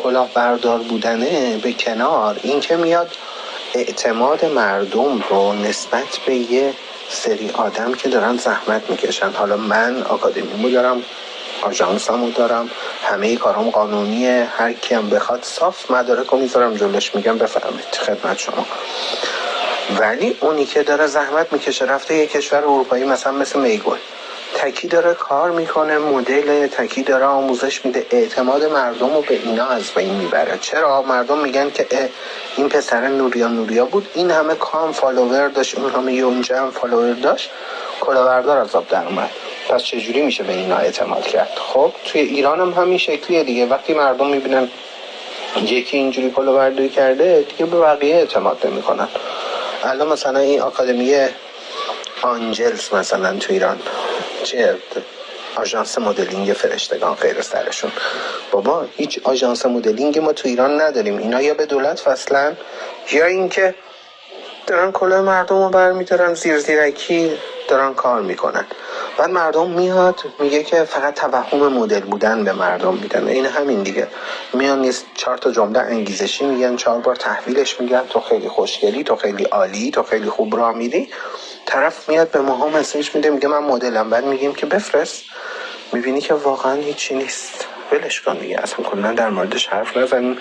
کلاهبردار بودنه به کنار، این که میاد اعتماد مردم رو نسبت به یه سری آدم که دارن زحمت میکشن، حالا من آکادمیمو دارم، آژانسمو دارم، همه کارام قانونیه، هر کیم بخواد صاف مدارکو میذارم جلوش، میگم بفهمید خدمت شما. ولی اونی که داره زحمت میکشه رفته یه کشور اروپایی مثلا مثل میگل، تکی داره کار میکنه، مدل تکی داره آموزش میده، اعتماد مردم رو به اینا از بین میبره. چرا؟ مردم میگن که این پسر نوریا بود، این همه کام فالوور داشت، اون همه یونجه هم فالوور داشت، کلاهبردار از آب در اومد. پس چجوری میشه به اینا اعتماد کرد؟ خب توی ایران هم همین شکلیه دیگه. وقتی مردم میبینن یکی اینجوری کلاهبرداری کرده دیگه به بقیه اعتماد نمیکنن. الان مثلا این آکادمی آنجلز مثلا تو ایران چه آژانس مدلینگ فرشتگان خیر سرشون، بابا هیچ آژانس مدلینگ ما تو ایران نداریم. اینا یا به دولت وصلن یا اینکه دارن کلاه مردم رو برمیدارن، زیرکی دارن کار میکنن. بعد مردم میاد میگه که فقط توهم مدل بودن به مردم میدن. این همین دیگه، میان یه 4 تا جمله انگیزشی میگن، 4 بار تحویلش میگن تو خیلی خوشگلی، تو خیلی عالی، تو خیلی خوب راه میری. طرف میاد به ماها مسیج میده میگه من مدلم، بعد میگیم که بفرست، میبینی که واقعا هیچی نیست. ولش کن دیگه، اصلا کلا در موردش حرف نزنیم.